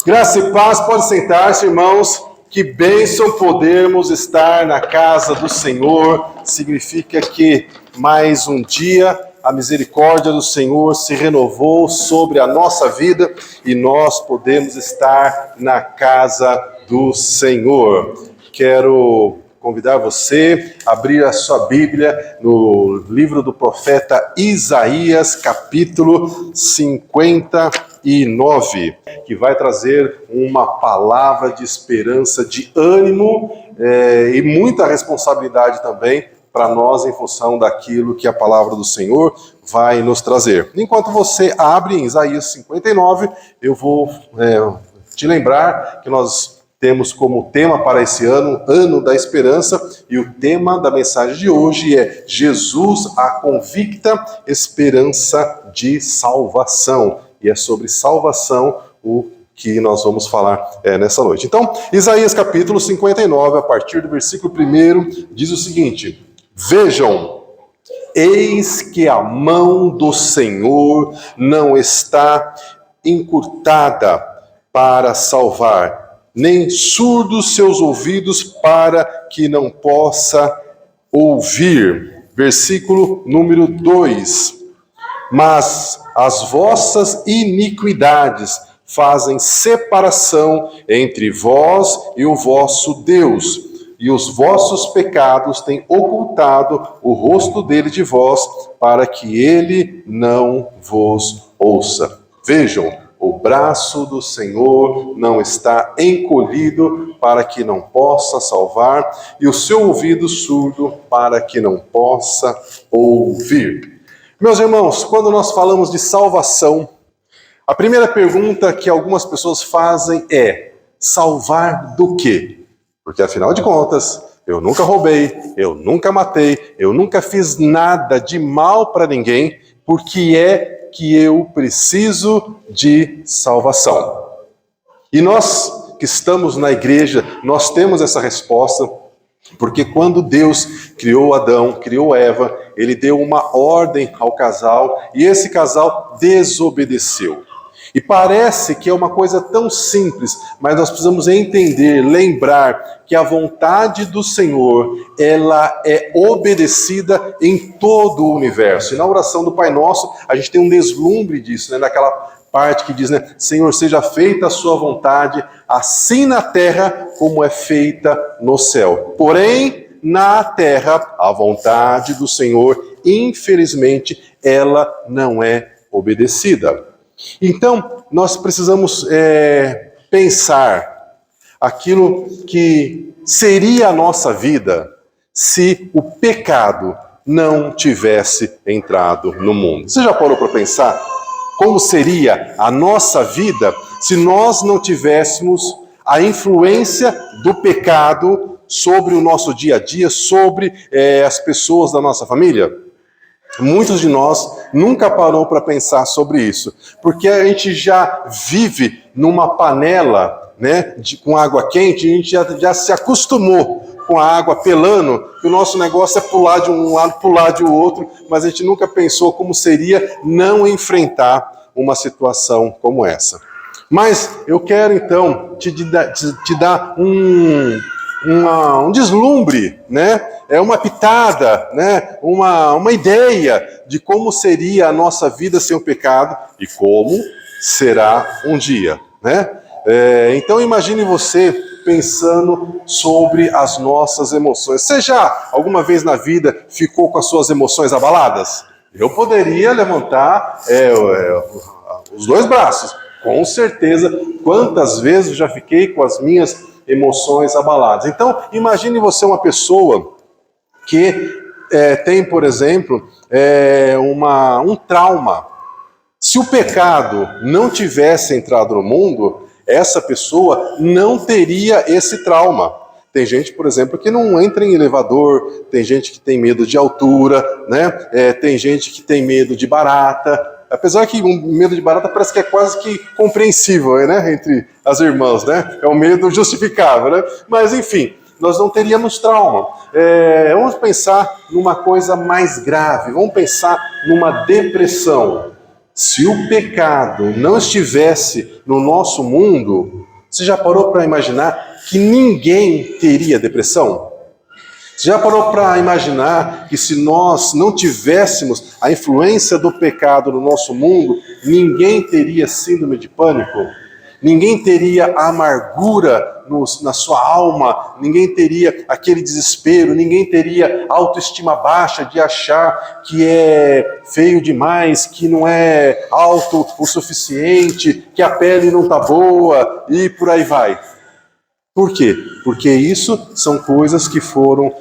Graça e paz, pode sentar-se, irmãos. Que bênção podermos estar na casa do Senhor. Significa que mais um dia a misericórdia do Senhor se renovou sobre a nossa vida e nós podemos estar na casa do Senhor. Quero convidar você a abrir a sua Bíblia no livro do profeta Isaías, capítulo 59, que vai trazer uma palavra de esperança, de ânimo e muita responsabilidade também para nós em função daquilo que a palavra do Senhor vai nos trazer. Enquanto você abre em Isaías 59, eu vou te lembrar que nós temos como tema para esse ano, Ano da Esperança, e o tema da mensagem de hoje é Jesus, a convicta esperança de salvação. E é sobre salvação o que nós vamos falar nessa noite. Então, Isaías capítulo 59, a partir do versículo 1, diz o seguinte: Vejam, eis que a mão do Senhor não está encurtada para salvar, nem surdos seus ouvidos para que não possa ouvir. Versículo número 2. Mas as vossas iniquidades fazem separação entre vós e o vosso Deus, e os vossos pecados têm ocultado o rosto dele de vós, para que ele não vos ouça. Vejam, o braço do Senhor não está encolhido para que não possa salvar, e o seu ouvido surdo para que não possa ouvir. Meus irmãos, quando nós falamos de salvação, a primeira pergunta que algumas pessoas fazem é: salvar do quê? Porque afinal de contas, eu nunca roubei, eu nunca matei, eu nunca fiz nada de mal para ninguém, porque é que eu preciso de salvação. E nós que estamos na igreja, nós temos essa resposta, porque quando Deus criou Adão, criou Eva, ele deu uma ordem ao casal, e esse casal desobedeceu. E parece que é uma coisa tão simples, mas nós precisamos entender, lembrar que a vontade do Senhor, ela é obedecida em todo o universo. E na oração do Pai Nosso, a gente tem um deslumbre disso, naquela parte que diz, Senhor, seja feita a sua vontade, assim na terra como é feita no céu. Porém, na terra, a vontade do Senhor, infelizmente, ela não é obedecida. Então, nós precisamos pensar aquilo que seria a nossa vida se o pecado não tivesse entrado no mundo. Você já parou para pensar como seria a nossa vida se nós não tivéssemos a influência do pecado sobre o nosso dia a dia, sobre as pessoas da nossa família? Muitos de nós nunca parou para pensar sobre isso, porque a gente já vive numa panela, com água quente, a gente já se acostumou com a água pelando, que o nosso negócio é pular de um lado, pular de outro, mas a gente nunca pensou como seria não enfrentar uma situação como essa. Mas eu quero então te dar um deslumbre, uma pitada, uma ideia de como seria a nossa vida sem o pecado e como será um dia, Então imagine você pensando sobre as nossas emoções. Você já alguma vez na vida ficou com as suas emoções abaladas? Eu poderia levantar os dois braços, com certeza. Quantas vezes eu já fiquei com as minhas emoções abaladas. Então, imagine você uma pessoa que tem, por exemplo, um trauma. Se o pecado não tivesse entrado no mundo, essa pessoa não teria esse trauma. Tem gente, por exemplo, que não entra em elevador, tem gente que tem medo de altura, tem gente que tem medo de barata. Apesar que o medo de barata parece que é quase que compreensível, entre as irmãs, É um medo justificável, Mas, enfim, nós não teríamos trauma. Vamos pensar numa coisa mais grave, vamos pensar numa depressão. Se o pecado não estivesse no nosso mundo, você já parou para imaginar que ninguém teria depressão? Você já parou para imaginar que se nós não tivéssemos a influência do pecado no nosso mundo, ninguém teria síndrome de pânico? Ninguém teria amargura na sua alma, ninguém teria aquele desespero, ninguém teria autoestima baixa de achar que é feio demais, que não é alto o suficiente, que a pele não está boa e por aí vai. Por quê? Porque isso são coisas que foram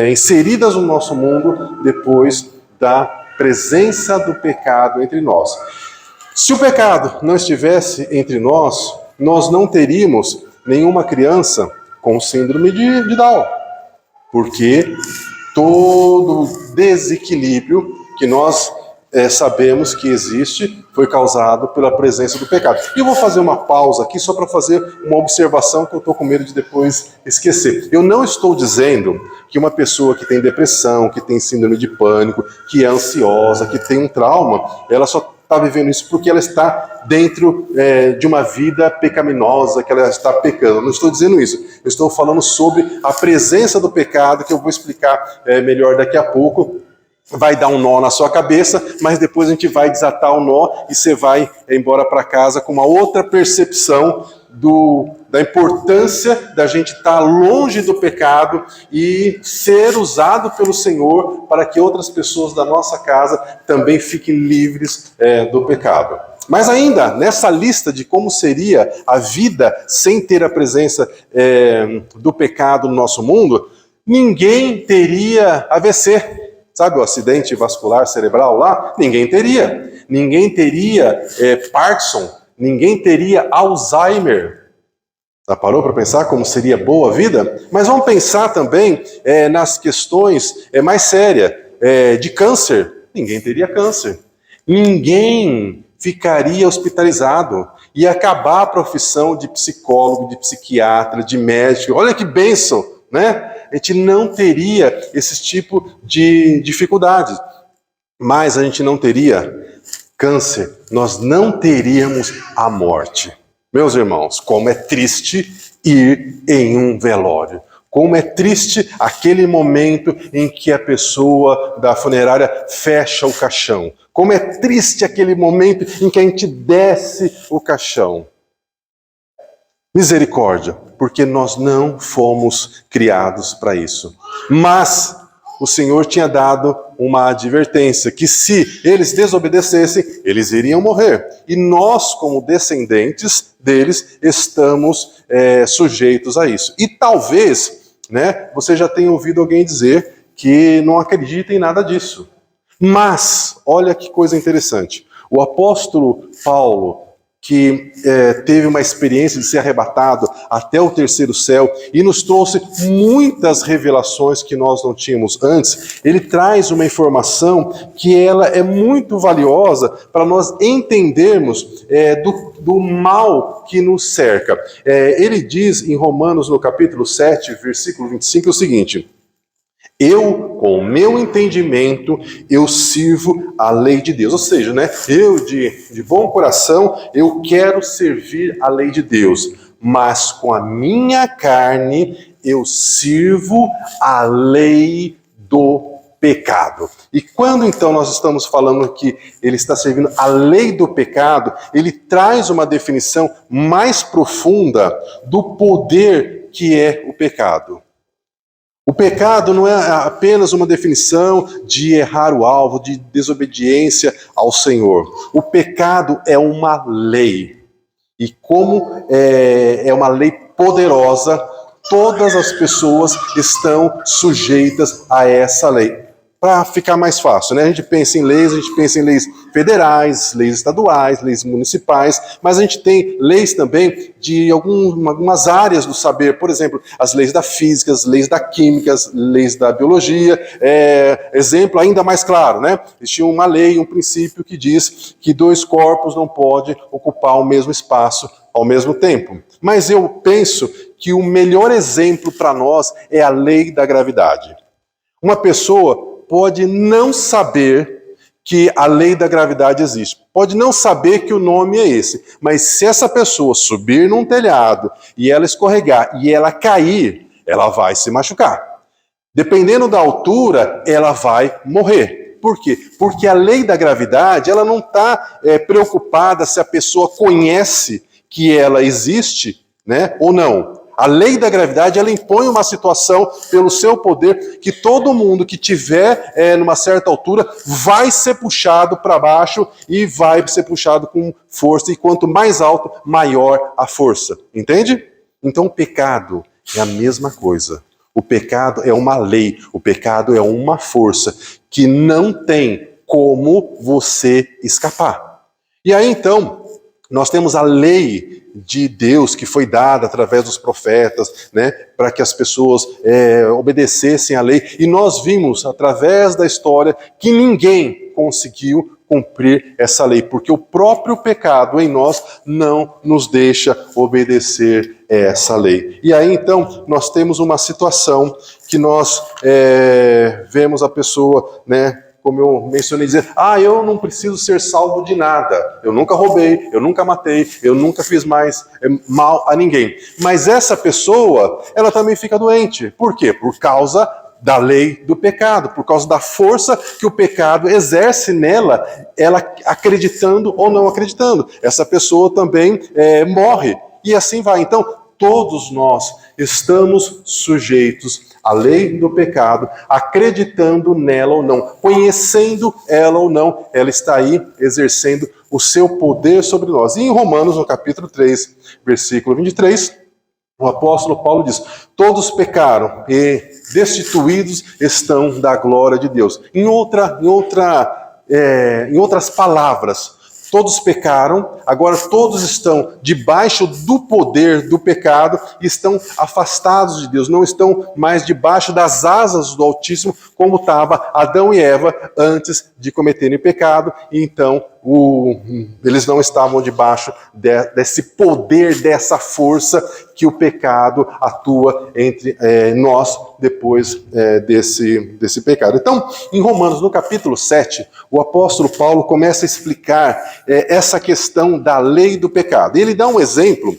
inseridas no nosso mundo depois da presença do pecado entre nós. Se o pecado não estivesse entre nós, nós não teríamos nenhuma criança com síndrome de Down. Porque todo o desequilíbrio que nós sabemos que existe foi causado pela presença do pecado. E eu vou fazer uma pausa aqui só para fazer uma observação que eu estou com medo de depois esquecer. Eu não estou dizendo que uma pessoa que tem depressão, que tem síndrome de pânico, que é ansiosa, que tem um trauma, ela só está vivendo isso porque ela está dentro de uma vida pecaminosa, que ela está pecando. Eu não estou dizendo isso. Eu estou falando sobre a presença do pecado, que eu vou explicar melhor daqui a pouco. Vai dar um nó na sua cabeça, mas depois a gente vai desatar o nó e você vai embora para casa com uma outra percepção da importância da gente estar longe do pecado e ser usado pelo Senhor para que outras pessoas da nossa casa também fiquem livres do pecado. Mas ainda, nessa lista de como seria a vida sem ter a presença do pecado no nosso mundo, ninguém teria AVC. Sabe o acidente vascular cerebral lá? Ninguém teria. Ninguém teria Parkinson. Ninguém teria Alzheimer. Já parou para pensar como seria boa a vida? Mas vamos pensar também nas questões mais sérias de câncer. Ninguém teria câncer. Ninguém ficaria hospitalizado. Ia acabar a profissão de psicólogo, de psiquiatra, de médico. Olha que bênção, né? A gente não teria esse tipo de dificuldades. Mas a gente não teria câncer, nós não teríamos a morte. Meus irmãos, como é triste ir em um velório. Como é triste aquele momento em que a pessoa da funerária fecha o caixão. Como é triste aquele momento em que a gente desce o caixão. Misericórdia, porque nós não fomos criados para isso. Mas o Senhor tinha dado uma advertência, que se eles desobedecessem, eles iriam morrer. E nós, como descendentes deles, estamos sujeitos a isso. E talvez, você já tenha ouvido alguém dizer que não acredita em nada disso. Mas, olha que coisa interessante. O apóstolo Paulo, que teve uma experiência de ser arrebatado até o terceiro céu e nos trouxe muitas revelações que nós não tínhamos antes, ele traz uma informação que ela é muito valiosa para nós entendermos do mal que nos cerca. Ele diz em Romanos, no capítulo 7, versículo 25, o seguinte: eu, com o meu entendimento, eu sirvo a lei de Deus. Ou seja, eu de bom coração, eu quero servir a lei de Deus. Mas com a minha carne, eu sirvo a lei do pecado. E quando então nós estamos falando que ele está servindo a lei do pecado, ele traz uma definição mais profunda do poder que é o pecado. O pecado não é apenas uma definição de errar o alvo, de desobediência ao Senhor. O pecado é uma lei. E como é uma lei poderosa, todas as pessoas estão sujeitas a essa lei. Para ficar mais fácil, a gente pensa em leis, a gente pensa em leis federais, leis estaduais, leis municipais, mas a gente tem leis também de algumas áreas do saber, por exemplo, as leis da física, as leis da química, as leis da biologia. Exemplo ainda mais claro, Existe uma lei, um princípio que diz que dois corpos não podem ocupar o mesmo espaço ao mesmo tempo. Mas eu penso que o melhor exemplo para nós é a lei da gravidade. Uma pessoa pode não saber que a lei da gravidade existe. Pode não saber que o nome é esse, mas se essa pessoa subir num telhado e ela escorregar e ela cair, ela vai se machucar. Dependendo da altura, ela vai morrer. Por quê? Porque a lei da gravidade, ela não está preocupada se a pessoa conhece que ela existe, né, ou não. A lei da gravidade, ela impõe uma situação pelo seu poder que todo mundo que tiver numa certa altura vai ser puxado para baixo e vai ser puxado com força. E quanto mais alto, maior a força. Entende? Então o pecado é a mesma coisa. O pecado é uma lei, o pecado é uma força que não tem como você escapar. E aí então, nós temos a lei de Deus que foi dada através dos profetas, né, para que as pessoas obedecessem à lei. E nós vimos, através da história, que ninguém conseguiu cumprir essa lei, porque o próprio pecado em nós não nos deixa obedecer essa lei. E aí, então, nós temos uma situação que nós vemos a pessoa, né, como eu mencionei, dizer, eu não preciso ser salvo de nada. Eu nunca roubei, eu nunca matei, eu nunca fiz mais mal a ninguém. Mas essa pessoa, ela também fica doente. Por quê? Por causa da lei do pecado, por causa da força que o pecado exerce nela, ela acreditando ou não acreditando. Essa pessoa também morre. E assim vai. Então, todos nós estamos sujeitos à lei do pecado, acreditando nela ou não, conhecendo ela ou não, ela está aí exercendo o seu poder sobre nós. E em Romanos, no capítulo 3, versículo 23, o apóstolo Paulo diz, todos pecaram e destituídos estão da glória de Deus. Em outras palavras, todos pecaram, agora todos estão debaixo do poder do pecado e estão afastados de Deus, não estão mais debaixo das asas do Altíssimo, como estava Adão e Eva antes de cometerem pecado, e então eles não estavam debaixo desse poder, dessa força que o pecado atua entre nós depois desse pecado. Então, em Romanos, no capítulo 7, o apóstolo Paulo começa a explicar essa questão da lei do pecado. E ele dá um exemplo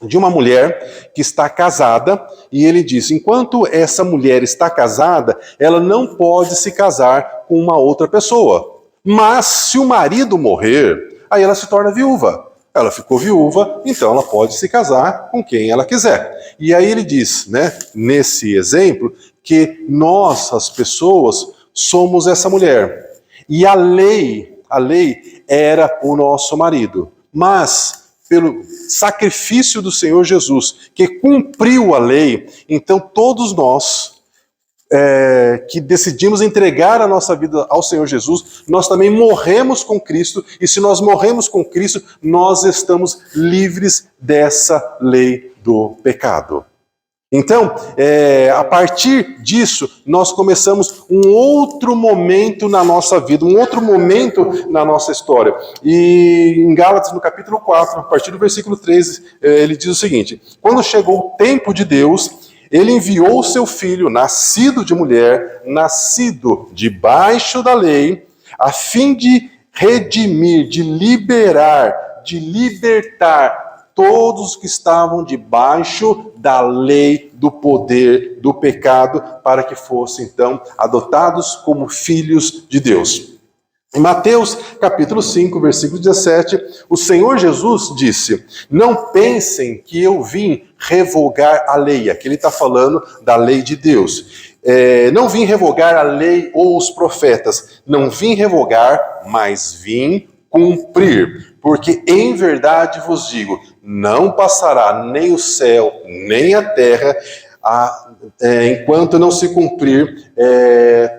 de uma mulher que está casada, e ele diz, enquanto essa mulher está casada, ela não pode se casar com uma outra pessoa. Mas se o marido morrer, aí ela se torna viúva. Ela ficou viúva, então ela pode se casar com quem ela quiser. E aí ele diz, né, nesse exemplo, que nós, as pessoas, somos essa mulher. E a lei era o nosso marido. Mas, pelo sacrifício do Senhor Jesus, que cumpriu a lei, então todos nós que decidimos entregar a nossa vida ao Senhor Jesus, nós também morremos com Cristo, e se nós morremos com Cristo, nós estamos livres dessa lei do pecado. Então, a partir disso, nós começamos um outro momento na nossa vida, um outro momento na nossa história. E em Gálatas, no capítulo 4, a partir do versículo 13, ele diz o seguinte, quando chegou o tempo de Deus, ele enviou o seu filho, nascido de mulher, nascido debaixo da lei, a fim de redimir, de liberar, de libertar todos que estavam debaixo da lei do poder do pecado, para que fossem então adotados como filhos de Deus. Em Mateus capítulo 5, versículo 17, o Senhor Jesus disse, não pensem que eu vim revogar a lei. Aqui ele está falando da lei de Deus. Não vim revogar a lei ou os profetas. Não vim revogar, mas vim cumprir. Porque em verdade vos digo, não passará nem o céu, nem a terra, enquanto não se cumprir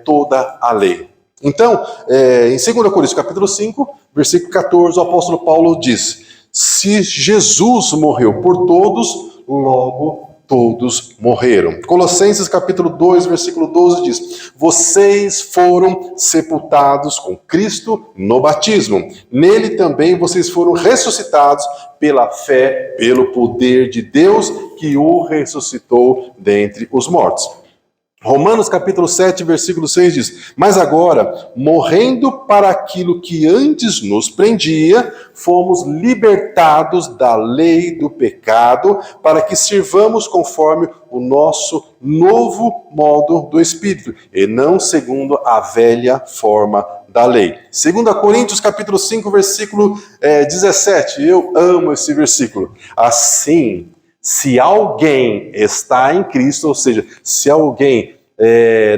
toda a lei. Então, em 2 Coríntios capítulo 5, versículo 14, o apóstolo Paulo diz, se Jesus morreu por todos, logo todos morreram. Colossenses capítulo 2, versículo 12 diz, vocês foram sepultados com Cristo no batismo. Nele também vocês foram ressuscitados pela fé, pelo poder de Deus que o ressuscitou dentre os mortos. Romanos capítulo 7, versículo 6 diz: mas agora, morrendo para aquilo que antes nos prendia, fomos libertados da lei do pecado, para que sirvamos conforme o nosso novo modo do Espírito, e não segundo a velha forma da lei. 2 Coríntios capítulo 5, versículo 17, eu amo esse versículo. Assim, se alguém está em Cristo, ou seja, se alguém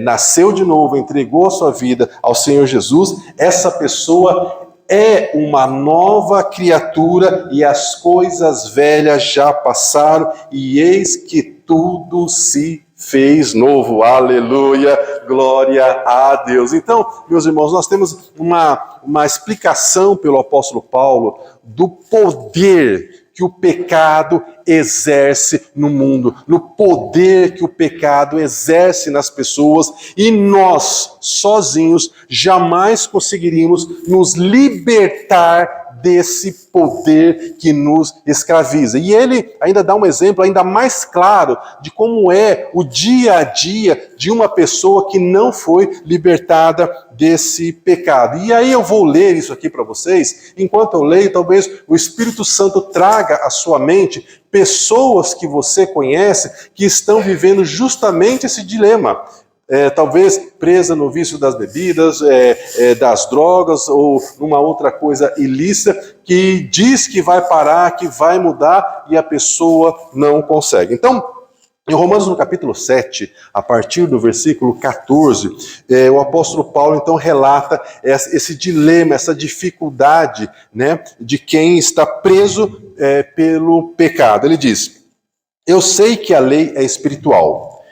nasceu de novo, entregou a sua vida ao Senhor Jesus, essa pessoa é uma nova criatura e as coisas velhas já passaram e eis que tudo se fez novo. Aleluia, glória a Deus. Então, meus irmãos, nós temos uma explicação pelo apóstolo Paulo do poder que o pecado exerce no mundo, no poder que o pecado exerce nas pessoas, e nós, sozinhos, jamais conseguiríamos nos libertar desse poder que nos escraviza. E ele ainda dá um exemplo ainda mais claro de como é o dia a dia de uma pessoa que não foi libertada desse pecado. E aí eu vou ler isso aqui para vocês. Enquanto eu leio, talvez o Espírito Santo traga à sua mente pessoas que você conhece que estão vivendo justamente esse dilema. Talvez presa no vício das bebidas, das drogas ou numa outra coisa ilícita, que diz que vai parar, que vai mudar e a pessoa não consegue. Então, em Romanos no capítulo 7, a partir do versículo 14, o apóstolo Paulo então relata esse dilema, essa dificuldade, né, de quem está preso pelo pecado. Ele diz: eu sei que a lei é espiritual,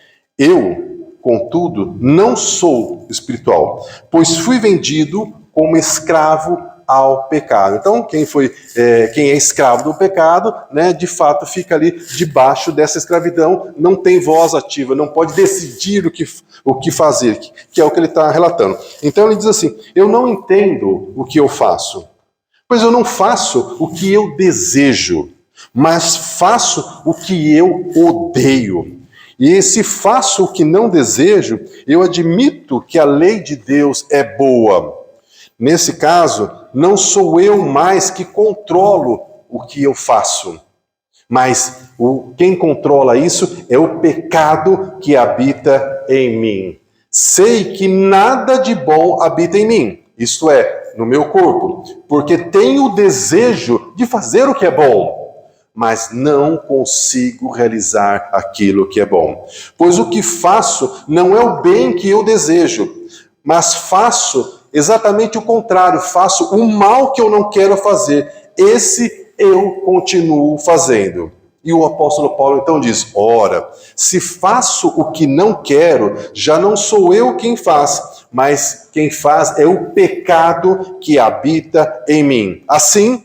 contudo, não sou espiritual, pois fui vendido como escravo ao pecado. Então, quem é escravo do pecado, né, de fato fica ali debaixo dessa escravidão, não tem voz ativa, não pode decidir o que fazer, que é o que ele está relatando. Então ele diz assim: eu não entendo o que eu faço, pois eu não faço o que eu desejo, mas faço o que eu odeio. E se faço o que não desejo, eu admito que a lei de Deus é boa. Nesse caso, não sou eu mais que controlo o que eu faço, mas quem controla isso é o pecado que habita em mim. Sei que nada de bom habita em mim, isto é, no meu corpo, porque tenho o desejo de fazer o que é bom, mas não consigo realizar aquilo que é bom. Pois o que faço não é o bem que eu desejo, mas faço exatamente o contrário, faço o mal que eu não quero fazer. Esse eu continuo fazendo. E o apóstolo Paulo então diz: ora, se faço o que não quero, já não sou eu quem faz, mas quem faz é o pecado que habita em mim. Assim,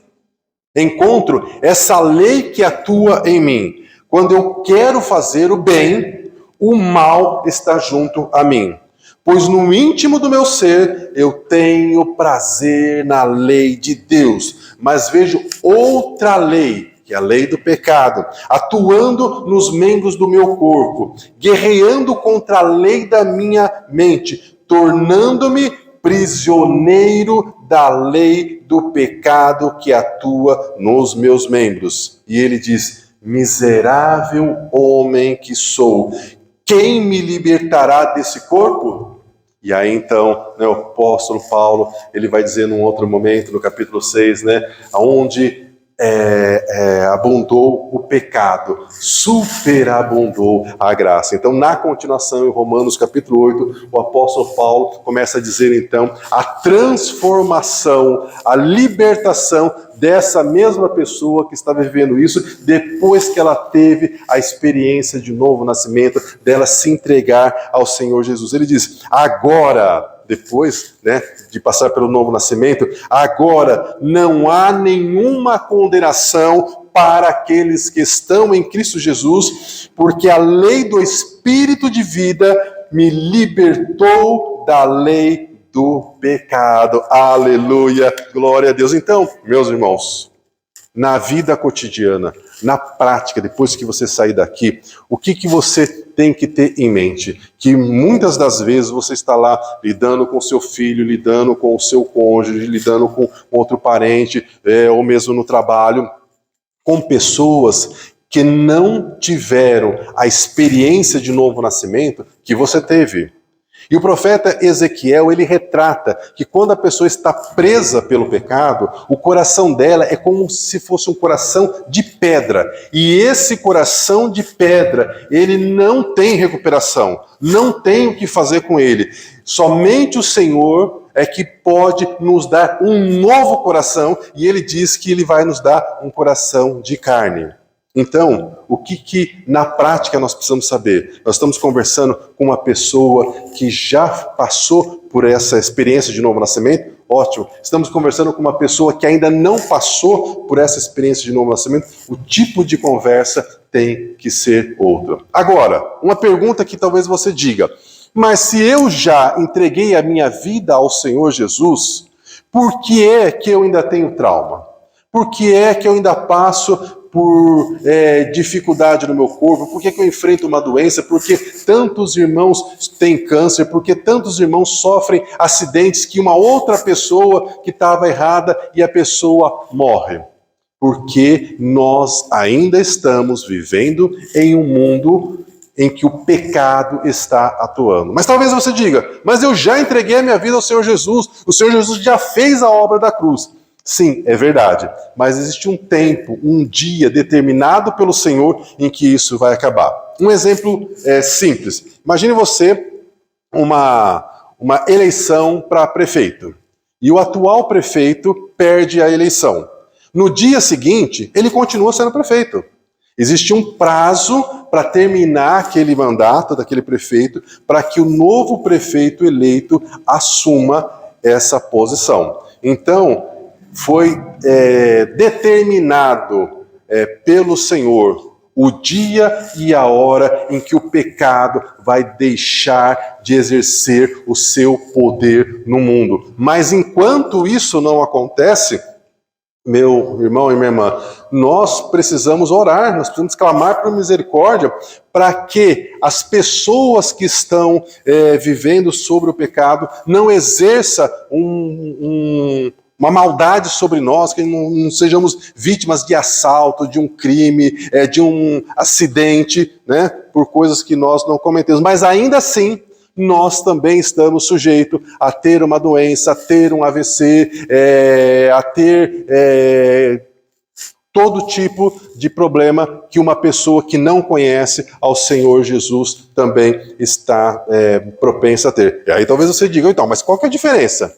encontro essa lei que atua em mim. Quando eu quero fazer o bem, o mal está junto a mim. Pois no íntimo do meu ser eu tenho prazer na lei de Deus, mas vejo outra lei, que é a lei do pecado, atuando nos membros do meu corpo, guerreando contra a lei da minha mente, tornando-me prisioneiro da lei do pecado que atua nos meus membros. E ele diz: miserável homem que sou, quem me libertará desse corpo? E aí então, né, o apóstolo Paulo, ele vai dizer num outro momento, no capítulo 6, né, onde abundou o pecado, superabundou a graça. Então, na continuação, em Romanos capítulo 8, o apóstolo Paulo começa a dizer então a transformação, a libertação dessa mesma pessoa que está vivendo isso, depois que ela teve a experiência de novo nascimento, dela se entregar ao Senhor Jesus. Ele diz: agora, depois, né, de passar pelo novo nascimento, agora não há nenhuma condenação para aqueles que estão em Cristo Jesus, porque a lei do Espírito de vida me libertou da lei do pecado. Aleluia, glória a Deus. Então, meus irmãos, na vida cotidiana, na prática, depois que você sair daqui, o que você tem que ter em mente? Que muitas das vezes você está lá lidando com seu filho, lidando com o seu cônjuge, lidando com outro parente, ou mesmo no trabalho, com pessoas que não tiveram a experiência de novo nascimento que você teve. E o profeta Ezequiel, ele retrata que quando a pessoa está presa pelo pecado, o coração dela é como se fosse um coração de pedra. E esse coração de pedra, ele não tem recuperação, não tem o que fazer com ele. Somente o Senhor é que pode nos dar um novo coração, e ele diz que ele vai nos dar um coração de carne. Então, o que na prática nós precisamos saber? Nós estamos conversando com uma pessoa que já passou por essa experiência de novo nascimento? Ótimo. Estamos conversando com uma pessoa que ainda não passou por essa experiência de novo nascimento? O tipo de conversa tem que ser outra. Agora, uma pergunta que talvez você diga: mas se eu já entreguei a minha vida ao Senhor Jesus, por que é que eu ainda tenho trauma? Por que é que eu ainda passo por dificuldade no meu corpo? Por que eu enfrento uma doença? Por que tantos irmãos têm câncer? Por que tantos irmãos sofrem acidentes que uma outra pessoa que estava errada e a pessoa morre? Porque nós ainda estamos vivendo em um mundo em que o pecado está atuando. Mas talvez você diga: mas eu já entreguei a minha vida ao Senhor Jesus, o Senhor Jesus já fez a obra da cruz. Sim, é verdade, mas existe um tempo, um dia determinado pelo Senhor em que isso vai acabar. Um exemplo simples. Imagine você uma eleição para prefeito, e o atual prefeito perde a eleição. No dia seguinte, ele continua sendo prefeito. Existe um prazo para terminar aquele mandato daquele prefeito, para que o novo prefeito eleito assuma essa posição. Então, foi determinado pelo Senhor o dia e a hora em que o pecado vai deixar de exercer o seu poder no mundo. Mas enquanto isso não acontece, meu irmão e minha irmã, nós precisamos orar, nós precisamos clamar por misericórdia para que as pessoas que estão vivendo sobre o pecado não exerçam uma maldade sobre nós, que não sejamos vítimas de assalto, de um crime, de um acidente, né, por coisas que nós não cometemos. Mas ainda assim, nós também estamos sujeitos a ter uma doença, a ter um AVC, a ter todo tipo de problema que uma pessoa que não conhece ao Senhor Jesus também está propensa a ter. E aí talvez você diga: então, mas qual que é a diferença?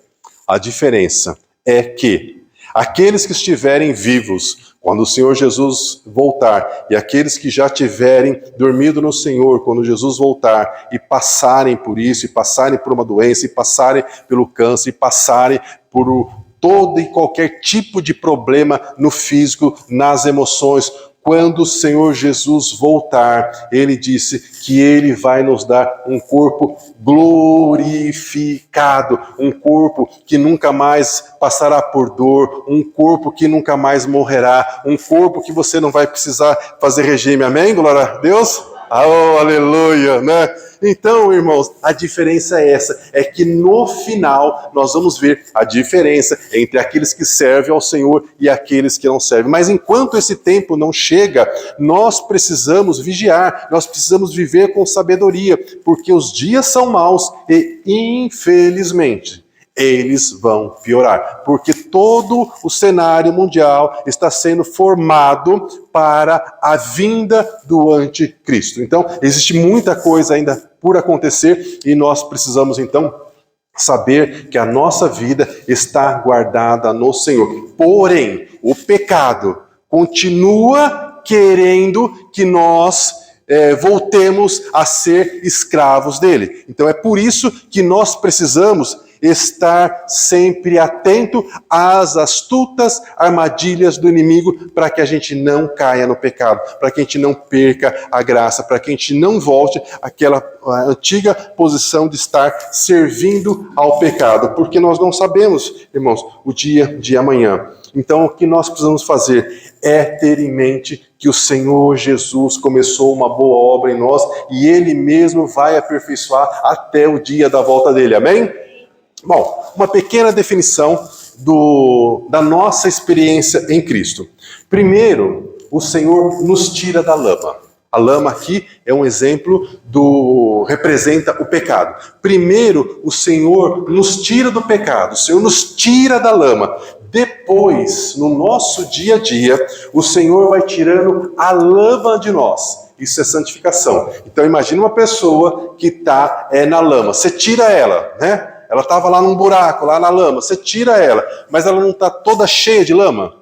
A diferença é que aqueles que estiverem vivos quando o Senhor Jesus voltar, e aqueles que já tiverem dormido no Senhor quando Jesus voltar, e passarem por isso, e passarem por uma doença, e passarem pelo câncer, e passarem por todo e qualquer tipo de problema no físico, nas emoções, quando o Senhor Jesus voltar, ele disse que ele vai nos dar um corpo glorificado, um corpo que nunca mais passará por dor, um corpo que nunca mais morrerá, um corpo que você não vai precisar fazer regime. Amém? Glória a Deus? Oh, aleluia, né? Então, irmãos, a diferença é essa, é que no final nós vamos ver a diferença entre aqueles que servem ao Senhor e aqueles que não servem. Mas enquanto esse tempo não chega, nós precisamos vigiar, nós precisamos viver com sabedoria, porque os dias são maus e, infelizmente, eles vão piorar, porque todo o cenário mundial está sendo formado para a vinda do anticristo. Então, existe muita coisa ainda por acontecer e nós precisamos, então, saber que a nossa vida está guardada no Senhor. Porém, o pecado continua querendo que nós voltemos a ser escravos dele. Então, é por isso que nós precisamos estar sempre atento às astutas armadilhas do inimigo, para que a gente não caia no pecado, para que a gente não perca a graça, para que a gente não volte àquela antiga posição de estar servindo ao pecado, porque nós não sabemos, irmãos, o dia de amanhã. Então, o que nós precisamos fazer é ter em mente que o Senhor Jesus começou uma boa obra em nós e Ele mesmo vai aperfeiçoar até o dia da volta dele. Amém? Bom, uma pequena definição da nossa experiência em Cristo. Primeiro, o Senhor nos tira da lama. A lama aqui é um exemplo representa o pecado. Primeiro, o Senhor nos tira do pecado, o Senhor nos tira da lama. Depois, no nosso dia a dia, o Senhor vai tirando a lama de nós. Isso é santificação. Então imagine uma pessoa que está na lama. Você tira ela, né? Ela estava lá num buraco, lá na lama. Você tira ela, mas ela não está toda cheia de lama?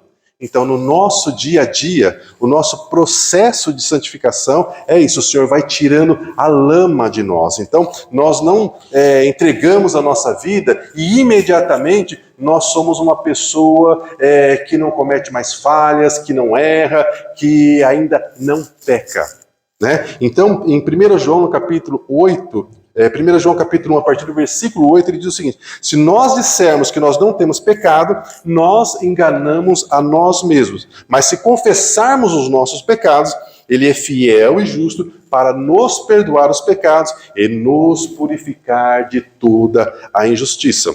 Então, no nosso dia a dia, o nosso processo de santificação é isso, o Senhor vai tirando a lama de nós. Então, nós não entregamos a nossa vida e imediatamente nós somos uma pessoa que não comete mais falhas, que não erra, que ainda não peca. Né? Então, em 1 João, no capítulo 8, 1 João capítulo 1, a partir do versículo 8, ele diz o seguinte: se nós dissermos que nós não temos pecado, nós enganamos a nós mesmos. Mas se confessarmos os nossos pecados, Ele é fiel e justo para nos perdoar os pecados e nos purificar de toda a injustiça.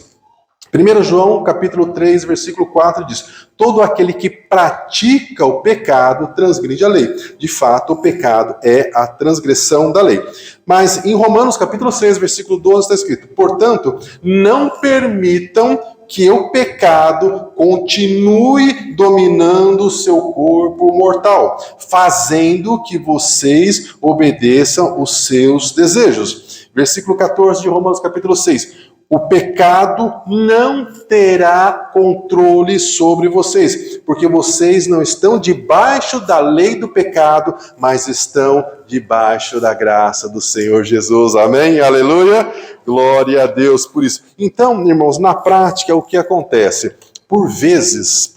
1 João capítulo 3, versículo 4 diz: todo aquele que pratica o pecado transgride a lei. De fato, o pecado é a transgressão da lei. Mas em Romanos capítulo 6, versículo 12 está escrito: portanto, não permitam que o pecado continue dominando o seu corpo mortal, fazendo que vocês obedeçam os seus desejos. Versículo 14 de Romanos capítulo 6: o pecado não terá controle sobre vocês, porque vocês não estão debaixo da lei do pecado, mas estão debaixo da graça do Senhor Jesus. Amém? Aleluia! Glória a Deus por isso. Então, irmãos, na prática, o que acontece? Por vezes,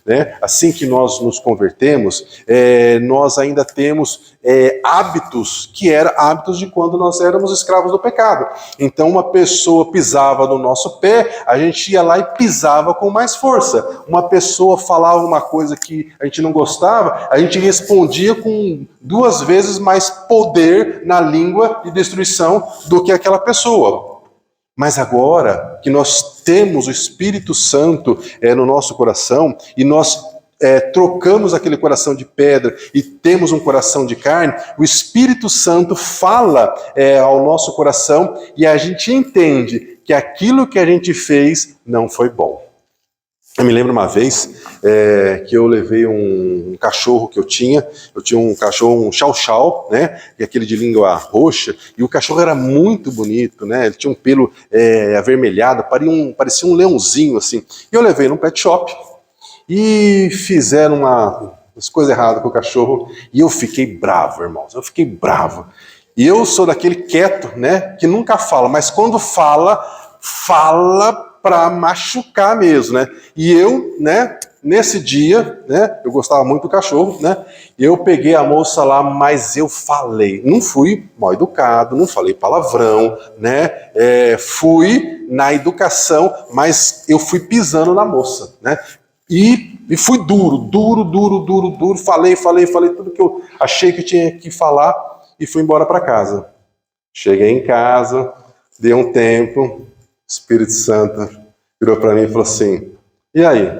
né, assim que nós nos convertemos, nós ainda temos hábitos que eram hábitos de quando nós éramos escravos do pecado. Então uma pessoa pisava no nosso pé, a gente ia lá e pisava com mais força. Uma pessoa falava uma coisa que a gente não gostava, a gente respondia com 2 vezes mais poder na língua de destruição do que aquela pessoa. Mas agora que nós temos o Espírito Santo no nosso coração e nós trocamos aquele coração de pedra e temos um coração de carne, o Espírito Santo fala ao nosso coração e a gente entende que aquilo que a gente fez não foi bom. Eu me lembro uma vez que eu levei um cachorro que eu tinha um cachorro, um chow-chow, né, aquele de língua roxa, e o cachorro era muito bonito, né, ele tinha um pelo avermelhado, parecia um leãozinho, assim. E eu levei num pet shop, e fizeram umas coisas erradas com o cachorro, e eu fiquei bravo, irmãos, eu fiquei bravo. E eu sou daquele quieto, né, que nunca fala, mas quando fala para machucar mesmo, né? E eu, né, nesse dia, né, eu gostava muito do cachorro, né? Eu peguei a moça lá, mas eu falei, não fui mal educado, não falei palavrão, né? Fui na educação, mas eu fui pisando na moça, né? E fui duro, falei tudo que eu achei que tinha que falar e fui embora para casa. Cheguei em casa, dei um tempo, o Espírito Santo virou para mim e falou assim: e aí,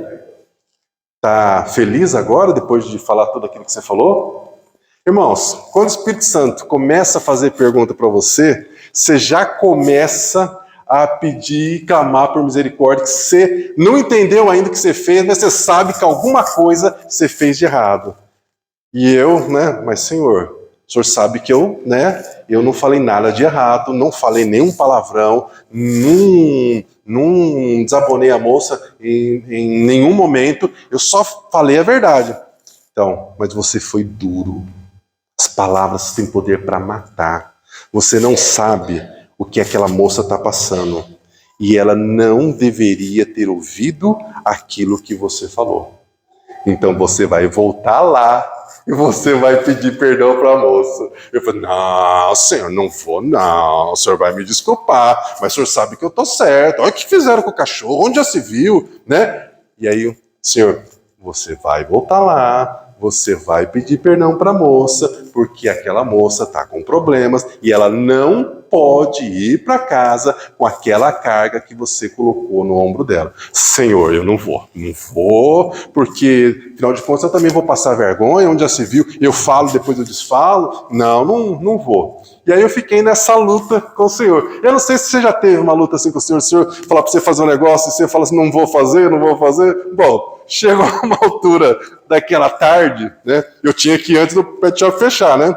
tá feliz agora depois de falar tudo aquilo que você falou? Irmãos, quando o Espírito Santo começa a fazer pergunta para você, você já começa a pedir, clamar por misericórdia, que você não entendeu ainda o que você fez, mas você sabe que alguma coisa você fez de errado. E eu, né, mas Senhor, o Senhor sabe que eu não falei nada de errado, não falei nenhum palavrão, não desabonei a moça em nenhum momento, eu só falei a verdade. Então, mas você foi duro. As palavras têm poder para matar. Você não sabe o que aquela moça está passando. e ela não deveria ter ouvido aquilo que você falou. Então você vai voltar lá e você vai pedir perdão para a moça. Eu falei, não, senhor, não vou não, o senhor vai me desculpar, mas o senhor sabe que eu estou certo, olha o que fizeram com o cachorro, onde já se viu, né? E aí, senhor, você vai voltar lá, você vai pedir perdão para a moça, porque aquela moça está com problemas e ela não pode ir para casa com aquela carga que você colocou no ombro dela. Senhor, eu não vou, porque, afinal de contas, eu também vou passar vergonha, onde já se viu, eu falo, depois eu desfalo. Não vou. E aí eu fiquei nessa luta com o Senhor. Eu não sei se você já teve uma luta assim com o Senhor falar para você fazer um negócio e você fala assim, não vou fazer. Bom, chegou uma altura daquela tarde, né? Eu tinha que ir antes do pet shop fechar, né?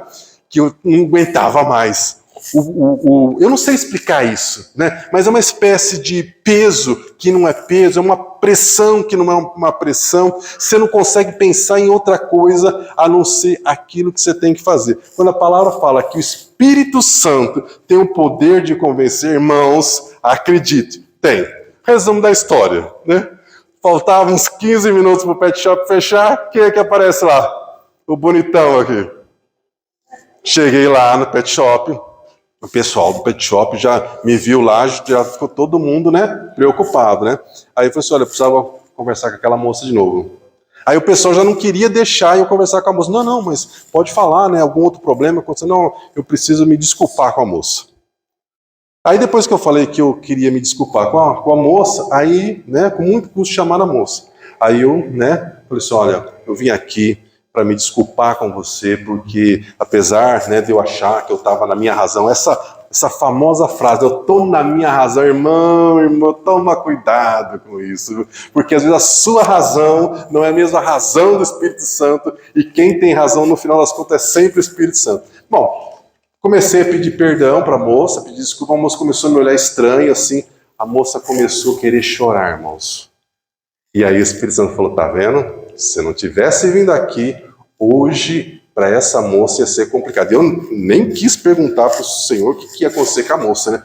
Que eu não aguentava mais. Eu não sei explicar isso, né? Mas é uma espécie de peso que não é peso, é uma pressão que não é uma pressão. Você não consegue pensar em outra coisa a não ser aquilo que você tem que fazer. Quando a palavra fala que o Espírito Santo tem o poder de convencer, irmãos, acredite, tem. Resumo da história, né? Faltavam uns 15 minutos para o pet shop fechar, quem é que aparece lá? O bonitão aqui. Cheguei lá no pet shop, o pessoal do pet shop já me viu lá, já ficou todo mundo, né, preocupado, né? Aí eu falei assim, olha, eu precisava conversar com aquela moça de novo. Aí o pessoal já não queria deixar eu conversar com a moça. Não, mas pode falar, né, algum outro problema aconteceu? Não, eu preciso me desculpar com a moça. Aí depois que eu falei que eu queria me desculpar com a moça, aí, né, com muito custo chamar a moça. Aí eu, né, falei assim, olha, eu vim aqui para me desculpar com você, porque apesar, né, de eu achar que eu estava na minha razão, essa famosa frase, eu estou na minha razão, irmão, toma cuidado com isso, porque às vezes a sua razão não é a mesma razão do Espírito Santo, e quem tem razão no final das contas é sempre o Espírito Santo. Bom, comecei a pedir perdão para a moça, pedir desculpa, a moça começou a me olhar estranho, assim, a moça começou a querer chorar, irmãos. E aí o Espírito Santo falou, tá vendo? Se não tivesse vindo aqui, hoje, para essa moça ia ser complicado. Eu nem quis perguntar para o Senhor o que ia acontecer com a moça, né?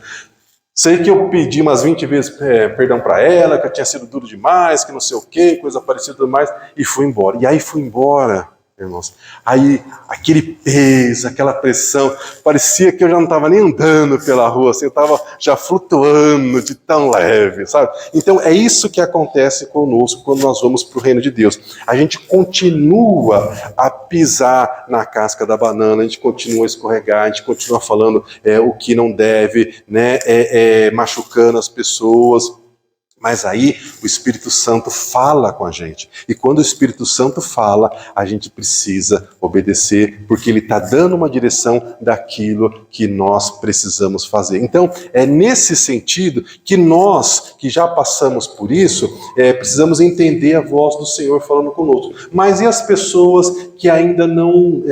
Sei que eu pedi umas 20 vezes perdão para ela, que eu tinha sido duro demais, que não sei o quê, coisa parecida e tudo mais, e fui embora. E aí fui embora, irmãos. Aí aquele peso, aquela pressão, parecia que eu já não estava nem andando pela rua, assim, eu estava já flutuando de tão leve, sabe? Então é isso que acontece conosco quando nós vamos para o reino de Deus. A gente continua a pisar na casca da banana, a gente continua a escorregar, a gente continua falando o que não deve, né? Machucando as pessoas. Mas aí o Espírito Santo fala com a gente. E quando o Espírito Santo fala, a gente precisa obedecer, porque ele está dando uma direção daquilo que nós precisamos fazer. Então, é nesse sentido que nós, que já passamos por isso, precisamos entender a voz do Senhor falando conosco. Mas e as pessoas que ainda não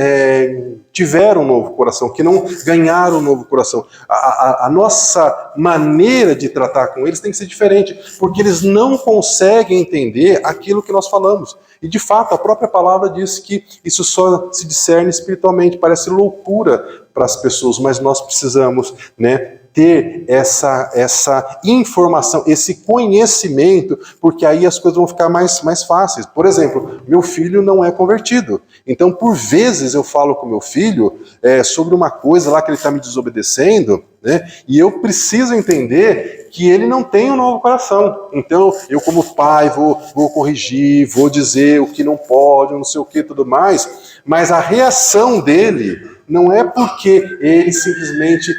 tiveram um novo coração, que não ganharam um novo coração? A nossa maneira de tratar com eles tem que ser diferente, porque eles não conseguem entender aquilo que nós falamos. E de fato, a própria palavra diz que isso só se discerne espiritualmente, parece loucura para as pessoas, mas nós precisamos, né, ter essa informação, esse conhecimento, porque aí as coisas vão ficar mais fáceis. Por exemplo, meu filho não é convertido. Então, por vezes, eu falo com meu filho sobre uma coisa lá que ele está me desobedecendo, né, e eu preciso entender que ele não tem um novo coração. Então, eu como pai vou corrigir, vou dizer o que não pode, não sei o que e tudo mais, mas a reação dele não é porque ele simplesmente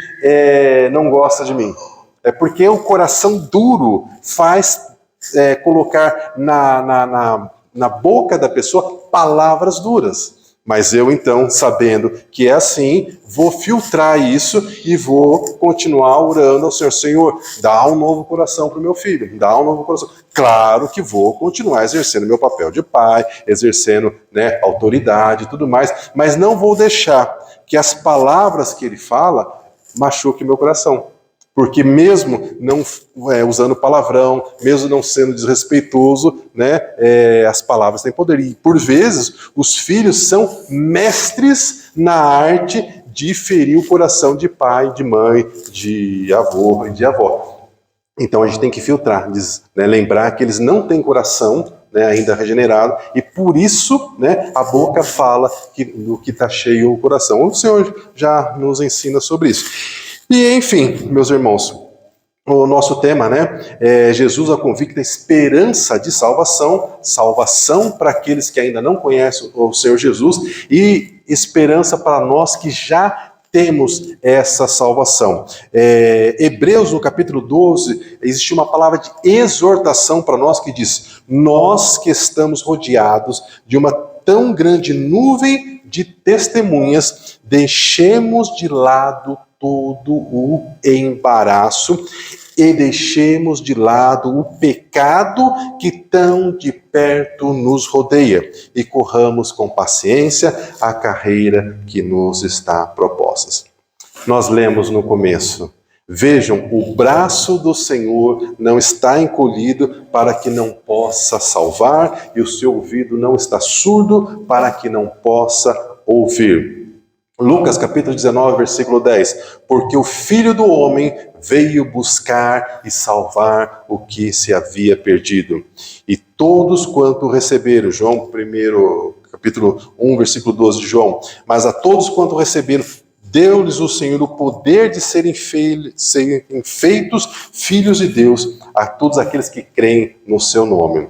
não gosta de mim. É porque o coração duro faz colocar na boca da pessoa palavras duras. Mas eu, então, sabendo que é assim, vou filtrar isso e vou continuar orando ao Senhor. Senhor, dá um novo coração para o meu filho, dá um novo coração. Claro que vou continuar exercendo meu papel de pai, exercendo, né, autoridade e tudo mais, mas não vou deixar que as palavras que ele fala machuquem meu coração. Porque mesmo não usando palavrão, mesmo não sendo desrespeitoso, né, as palavras têm poder. E por vezes os filhos são mestres na arte de ferir o coração de pai, de mãe, de avô e de avó. Então a gente tem que filtrar, lembrar que eles não têm coração, ainda regenerado, e por isso, a boca fala do que está cheio o coração. O Senhor já nos ensina sobre isso. E enfim, meus irmãos, o nosso tema, é Jesus a convicta esperança de salvação, salvação para aqueles que ainda não conhecem o Senhor Jesus, e esperança para nós que já temos essa salvação. Hebreus, no capítulo 12, existe uma palavra de exortação para nós que diz: nós que estamos rodeados de uma tão grande nuvem de testemunhas, deixemos de lado todo o embaraço e deixemos de lado o pecado que tão de perto nos rodeia e corramos com paciência a carreira que nos está proposta. Nós lemos no começo: vejam, o braço do Senhor não está encolhido para que não possa salvar, e o seu ouvido não está surdo para que não possa ouvir. Lucas capítulo 19, versículo 10, porque o Filho do Homem veio buscar e salvar o que se havia perdido. E todos quanto receberam, João 1, capítulo 1, versículo 12 de João, mas a todos quanto receberam, deu-lhes o Senhor o poder de serem feitos filhos de Deus, a todos aqueles que creem no seu nome.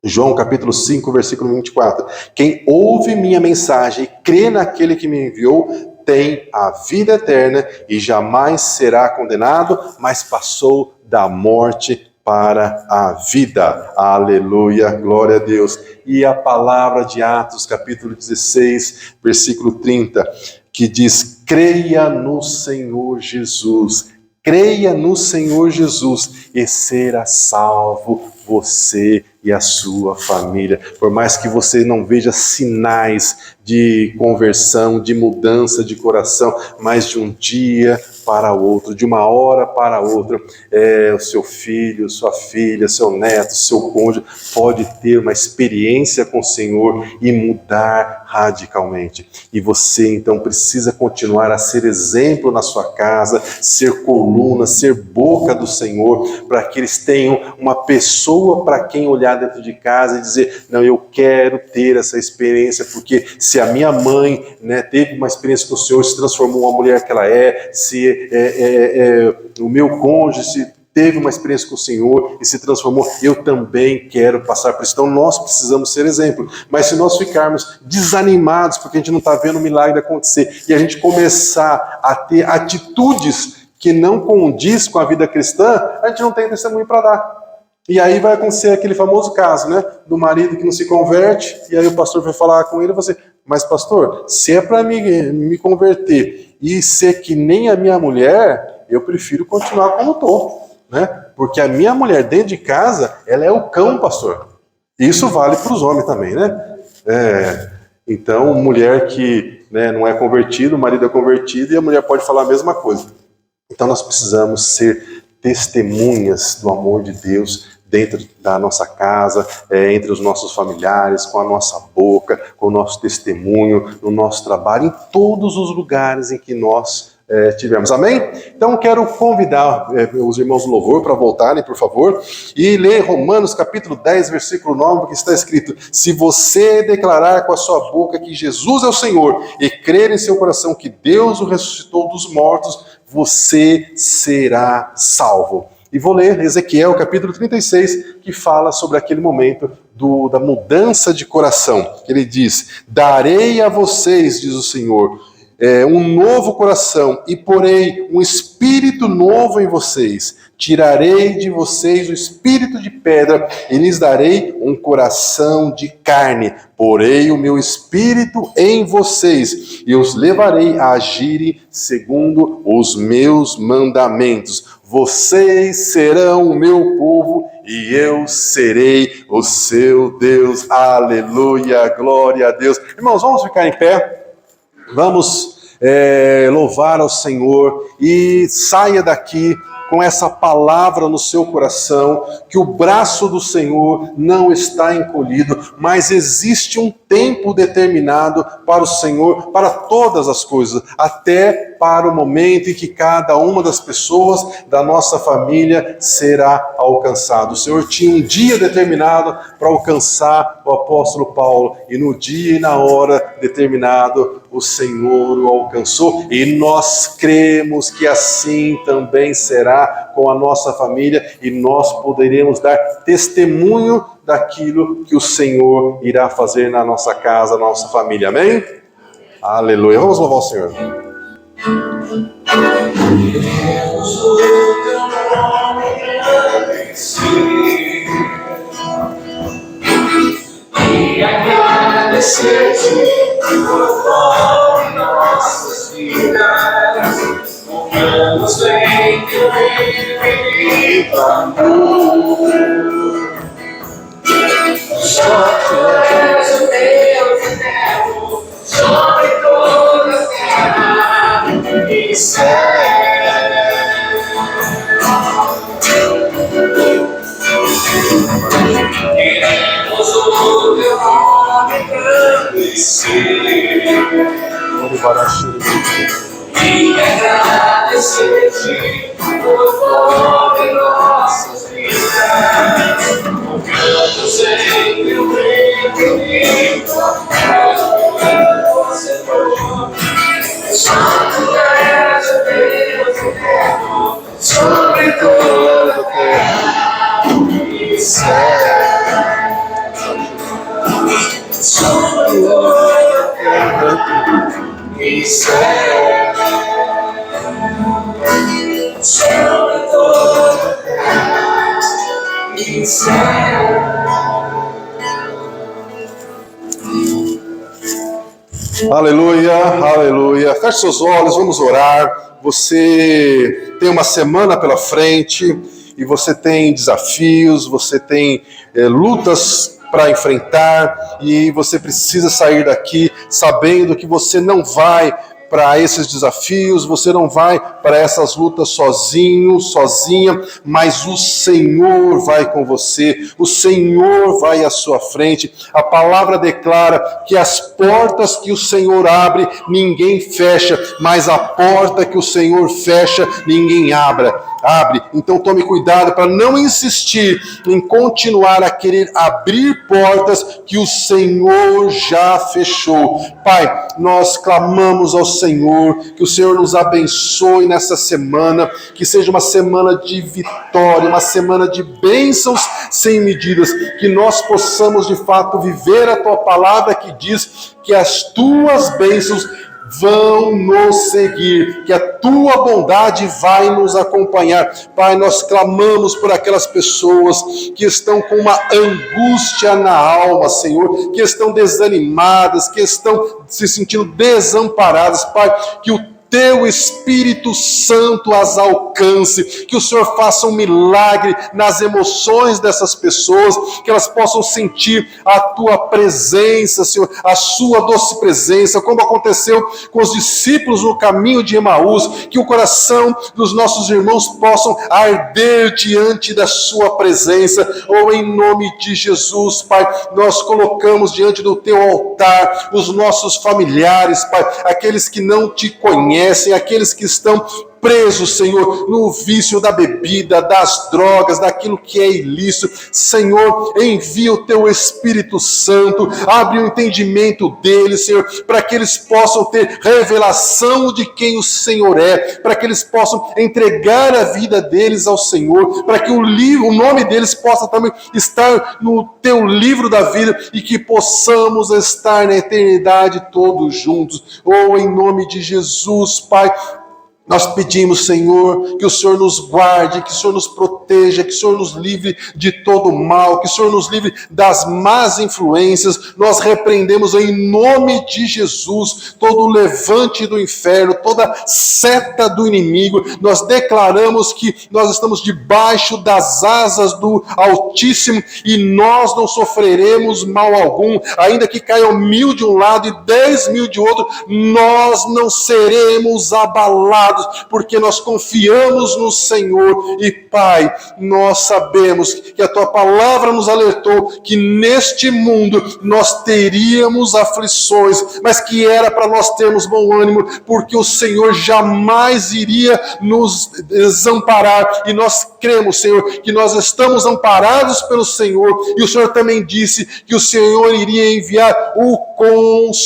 João capítulo 5, versículo 24. Quem ouve minha mensagem e crê naquele que me enviou, tem a vida eterna e jamais será condenado, mas passou da morte para a vida. Aleluia, glória a Deus. E a palavra de Atos capítulo 16, versículo 30, que diz: creia no Senhor Jesus. Creia no Senhor Jesus e será salvo você e a sua família. Por mais que você não veja sinais de conversão, de mudança de coração, mas de um dia para outro, de uma hora para outra, o seu filho, sua filha, seu neto, seu cônjuge pode ter uma experiência com o Senhor e mudar radicalmente. E você então precisa continuar a ser exemplo na sua casa, ser coluna, ser boca do Senhor, para que eles tenham uma pessoa para quem olhar dentro de casa e dizer: não, eu quero ter essa experiência, porque se a minha mãe teve uma experiência com o Senhor, se transformou uma mulher que ela é, se o meu cônjuge teve uma experiência com o Senhor e se transformou, eu também quero passar por isso. Então nós precisamos ser exemplo. Mas se nós ficarmos desanimados porque a gente não está vendo o milagre acontecer e a gente começar a ter atitudes que não condiz com a vida cristã, a gente não tem testemunho para dar. E aí vai acontecer aquele famoso caso, do marido que não se converte, e aí o pastor vai falar com ele e você: mas pastor, se é para me converter e ser que nem a minha mulher, eu prefiro continuar como estou, porque a minha mulher dentro de casa, ela é o cão, pastor. Isso vale para os homens também, Então, mulher que não é convertida, o marido é convertido, e a mulher pode falar a mesma coisa. Então nós precisamos ser testemunhas do amor de Deus dentro da nossa casa, entre os nossos familiares, com a nossa boca, com o nosso testemunho, no nosso trabalho, em todos os lugares em que nós tivemos. Amém? Então quero convidar os irmãos do louvor para voltarem, por favor, e ler Romanos capítulo 10, versículo 9, que está escrito: se você declarar com a sua boca que Jesus é o Senhor e crer em seu coração que Deus o ressuscitou dos mortos, você será salvo. E vou ler Ezequiel capítulo 36, que fala sobre aquele momento da mudança de coração. Ele diz: darei a vocês, diz o Senhor, um novo coração e porei um espírito novo em vocês. Tirarei de vocês o espírito de pedra e lhes darei um coração de carne. Porei o meu espírito em vocês e os levarei a agirem segundo os meus mandamentos. Vocês serão o meu povo e eu serei o seu Deus. Aleluia, glória a Deus. Irmãos, vamos ficar em pé. Vamos louvar ao Senhor e saia daqui com essa palavra no seu coração, que o braço do Senhor não está encolhido, mas existe um tempo determinado para o Senhor, para todas as coisas, até para o momento em que cada uma das pessoas da nossa família será alcançado. O Senhor tinha um dia determinado para alcançar o apóstolo Paulo, e no dia e na hora determinado o Senhor o alcançou, e nós cremos que assim também será com a nossa família, e nós poderemos dar testemunho daquilo que o Senhor irá fazer na nossa casa, na nossa família. Amém? Aleluia. Vamos louvar o Senhor. Queremos o teu nome agradecer e agradecer-te por todas nossas vidas. Confiamos em teu infinito amor. Só tu és o Deus eterno sobre toda a terra e céu. Queremos o teu nome agradecer e agradecer-te por todas nossas vidas. Confiamos em teu infinito amor, Senhor. Santo és o Deus eterno sobre toda a terra e céu. Sobre toda a terra e céu. Sobre toda a terra e céu. Aleluia, aleluia. Feche seus olhos, vamos orar. Você tem uma semana pela frente e você tem desafios, você tem lutas para enfrentar, e você precisa sair daqui sabendo que você não vai para esses desafios, você não vai para essas lutas sozinho, sozinha, mas o Senhor vai com você, o Senhor vai à sua frente. A palavra declara que as portas que o Senhor abre, ninguém fecha, mas a porta que o Senhor fecha, ninguém abre. Então tome cuidado para não insistir em continuar a querer abrir portas que o Senhor já fechou. Pai, nós clamamos ao Senhor, que o Senhor nos abençoe nessa semana, que seja uma semana de vitória, uma semana de bênçãos sem medidas, que nós possamos de fato viver a tua palavra que diz que as tuas bênçãos vão nos seguir, que a tua bondade vai nos acompanhar. Pai, nós clamamos por aquelas pessoas que estão com uma angústia na alma, Senhor, que estão desanimadas, que estão se sentindo desamparadas. Pai, que o teu Espírito Santo as alcance, que o Senhor faça um milagre nas emoções dessas pessoas, que elas possam sentir a tua presença, Senhor, a sua doce presença, como aconteceu com os discípulos no caminho de Emaús, que o coração dos nossos irmãos possam arder diante da sua presença. Em nome de Jesus, Pai, nós colocamos diante do teu altar os nossos familiares, Pai, aqueles que não te conhecem, aqueles que estão presos, Senhor, no vício da bebida, das drogas, daquilo que é ilícito. Senhor, envia o teu Espírito Santo, abre o entendimento deles, Senhor, para que eles possam ter revelação de quem o Senhor é, para que eles possam entregar a vida deles ao Senhor, para que o nome deles possa também estar no teu livro da vida e que possamos estar na eternidade todos juntos. Em nome de Jesus, Pai, nós pedimos, Senhor, que o Senhor nos guarde, que o Senhor nos proteja, que o Senhor nos livre de todo mal, que o Senhor nos livre das más influências. Nós repreendemos em nome de Jesus todo o levante do inferno, toda seta do inimigo. Nós declaramos que nós estamos debaixo das asas do Altíssimo e nós não sofreremos mal algum, ainda que caiam 1000 de um lado e 10.000 de outro, nós não seremos abalados, consolados, porque nós confiamos no Senhor. E Pai, nós sabemos que a Tua palavra nos alertou que neste mundo nós teríamos aflições, mas que era para nós termos bom ânimo, porque o Senhor jamais iria nos desamparar. E nós cremos, Senhor, que nós estamos amparados pelo Senhor, e o Senhor também disse que o Senhor iria enviar o Consolador.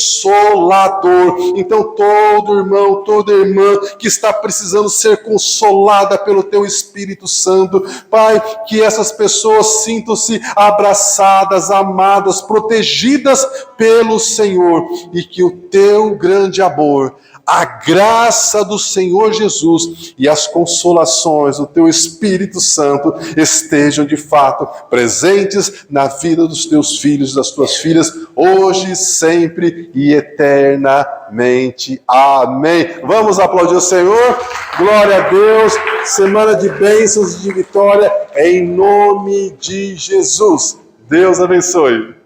Então todo irmão, toda irmã que está precisando ser consolada pelo Teu Espírito Santo, Pai, que essas pessoas sintam-se abraçadas, amadas, protegidas pelo Senhor, e que o Teu grande amor, a graça do Senhor Jesus e as consolações do Teu Espírito Santo estejam de fato presentes na vida dos Teus filhos e das Tuas filhas, hoje, sempre e eternamente. Amém. Vamos aplaudir o Senhor. Glória a Deus. Semana de bênçãos e de vitória em nome de Jesus. Deus abençoe.